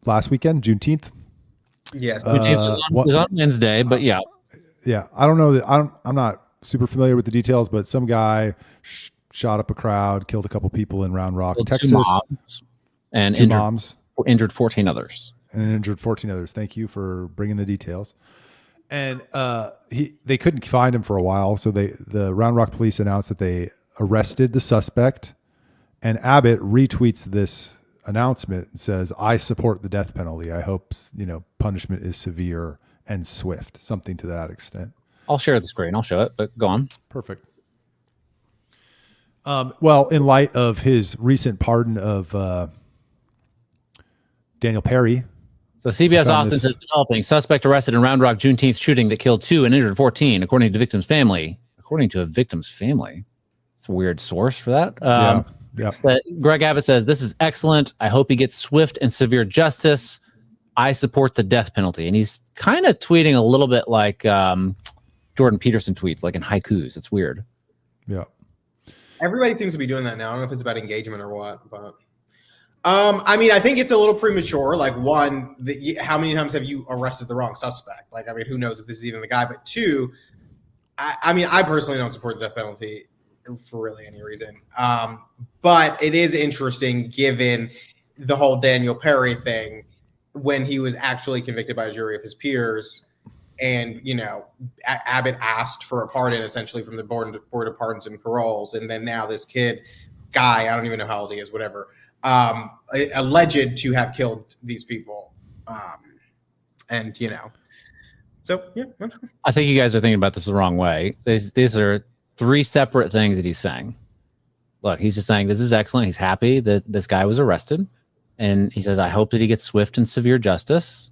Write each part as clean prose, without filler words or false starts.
last weekend, Juneteenth. Yes, Juneteenth was on Wednesday, but yeah. Yeah, I don't know that. I'm not super familiar with the details, but some guy shot up a crowd, killed a couple people in Round Rock, Killed Texas, two moms, and injured 14 others. Thank you for bringing the details. And they couldn't find him for a while, so the Round Rock police announced that they arrested the suspect. And Abbott retweets this announcement and says, "I support the death penalty. I hope punishment is severe and swift," something to that extent. I'll share the screen. I'll show it, but go on. Perfect. Well, in light of his recent pardon of Daniel Perry. So CBS Austin says, developing suspect arrested in Round Rock Juneteenth shooting that killed 2 and injured 14, according to victim's family. According to a victim's family. It's a weird source for that. Yeah. But Greg Abbott says, this is excellent. I hope he gets swift and severe justice. I support the death penalty. And he's kind of tweeting a little bit like Jordan Peterson tweets, like in haikus. It's weird. Yeah. Everybody seems to be doing that now. I don't know if it's about engagement or what, but I mean, I think it's a little premature. Like, one, how many times have you arrested the wrong suspect? Like, I mean, who knows if this is even the guy? But two, I mean, I personally don't support the death penalty for really any reason. But it is interesting given the whole Daniel Perry thing when he was actually convicted by a jury of his peers. And, Abbott asked for a pardon essentially from the Board of Pardons and Paroles. And then now this guy, I don't even know how old he is, whatever, alleged to have killed these people. So, yeah. I think you guys are thinking about this the wrong way. These are 3 separate things that he's saying. Look, he's just saying this is excellent. He's happy that this guy was arrested. And he says, I hope that he gets swift and severe justice.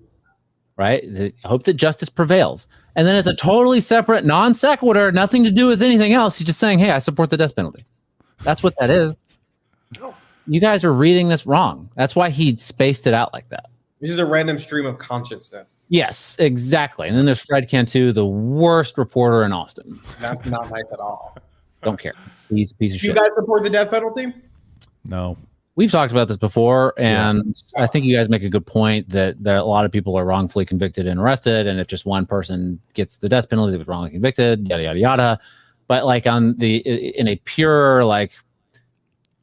Right? I hope that justice prevails. And then it's a totally separate non sequitur, nothing to do with anything else. He's just saying, hey, I support the death penalty. That's what that is. You guys are reading this wrong. That's why he spaced it out like that. This is a random stream of consciousness. Yes, exactly. And then there's Fred Cantu, the worst reporter in Austin. That's not nice at all. Don't care. He's a piece of shit. You guys support the death penalty? No. We've talked about this before, and I think you guys make a good point that a lot of people are wrongfully convicted and arrested, and if just one person gets the death penalty, they was wrongly convicted, yada yada yada. But like in a pure, like,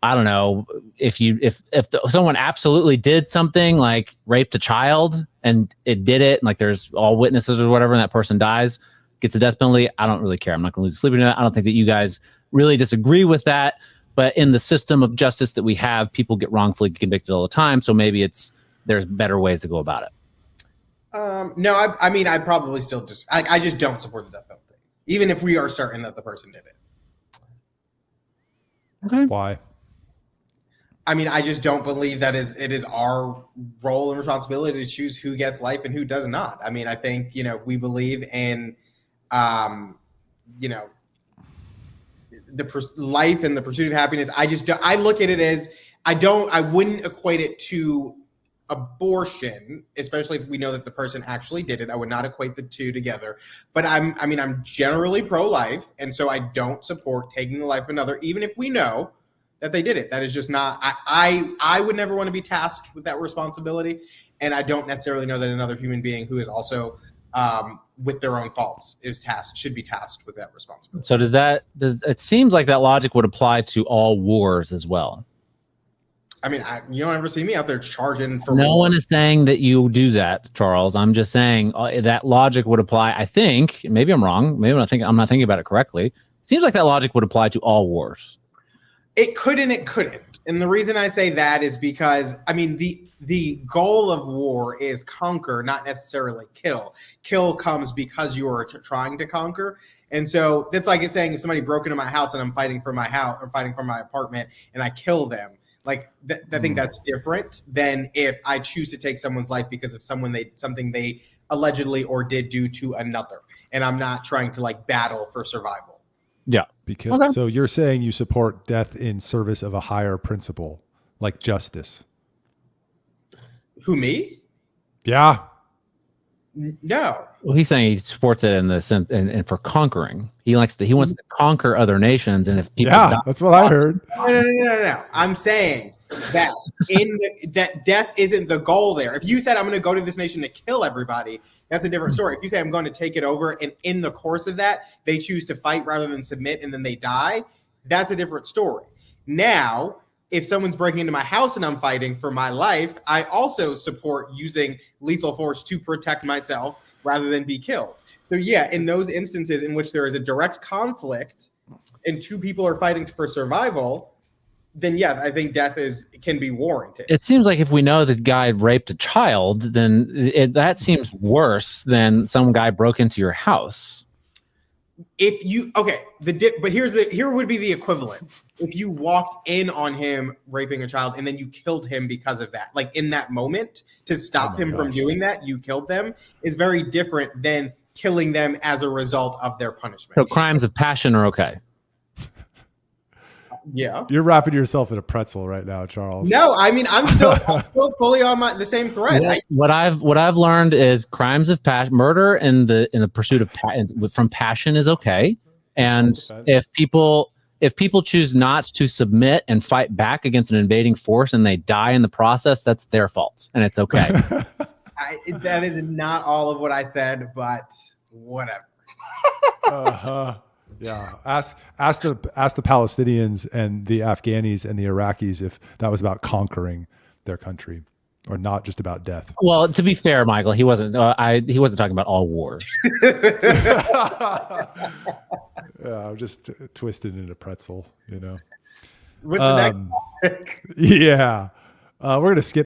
I don't know, if someone absolutely did something like raped a child and it did it, and like there's all witnesses or whatever, and that person dies, gets a death penalty, I don't really care. I'm not going to lose sleep in that. I don't think that you guys really disagree with that. But in the system of justice that we have, people get wrongfully convicted all the time. So maybe there's better ways to go about it. No, I mean, I probably still I just don't support the death penalty, even if we are certain that the person did it. Okay. Why? I mean, I just don't believe that it is our role and responsibility to choose who gets life and who does not. I mean, I think, we believe in, the life and the pursuit of happiness. I look at it as, I wouldn't equate it to abortion, especially if we know that the person actually did it. I would not equate the two together, but I'm generally pro-life. And so I don't support taking the life of another, even if we know that they did it. That is just not, I would never want to be tasked with that responsibility. And I don't necessarily know that another human being who is also, with their own faults should be tasked with that responsibility. So it seems like that logic would apply to all wars as well. I mean, you don't ever see me out there charging for No war. one is saying that you do that, Charles. I'm just saying that logic would apply. I think, maybe I'm wrong. Maybe I'm not thinking about it correctly. It seems like that logic would apply to all wars. It could and it couldn't. And the reason I say that is because, I mean, the goal of war is conquer, not necessarily kill. Kill comes because you are trying to conquer. And so that's like it's saying if somebody broke into my house and I'm fighting for my house or fighting for my apartment and I kill them, like I think that's different than if I choose to take someone's life because of something they allegedly or did do to another. And I'm not trying to like battle for survival. Yeah. So you're saying you support death in service of a higher principle, like justice. Who, me? Yeah. No. Well, he's saying he supports it in the sense and for conquering. He wants to conquer other nations, and if people that's what I heard. No. I'm saying that that death isn't the goal there. If you said I'm going to go to this nation to kill everybody, that's a different story. If you say I'm going to take it over, and in the course of that they choose to fight rather than submit, and then they die, that's a different story. Now, if someone's breaking into my house and I'm fighting for my life, I also support using lethal force to protect myself rather than be killed. So yeah, in those instances in which there is a direct conflict and two people are fighting for survival, then yeah, I think death can be warranted. It seems like if we know the guy raped a child, then that seems worse than some guy broke into your house. If you but here would be the equivalent. If you walked in on him raping a child and then you killed him because of that, like in that moment to stop him from doing that, you killed them, is very different than killing them as a result of their punishment. So crimes of passion are okay. Yeah, You're wrapping yourself in a pretzel right now, Charles. No, I mean I'm still fully on the same thread. What I've learned is crimes of passion, murder in the pursuit of from passion is okay, and if people choose not to submit and fight back against an invading force and they die in the process, that's their fault, and it's okay. That is not all of what I said, but whatever. Yeah. Ask the Palestinians and the Afghanis and the Iraqis if that was about conquering their country or not just about death. Well, to be fair, Michael, he wasn't talking about all wars. Yeah, I'm just twisted into pretzel, you know. What's the next topic? Yeah. We're going to skip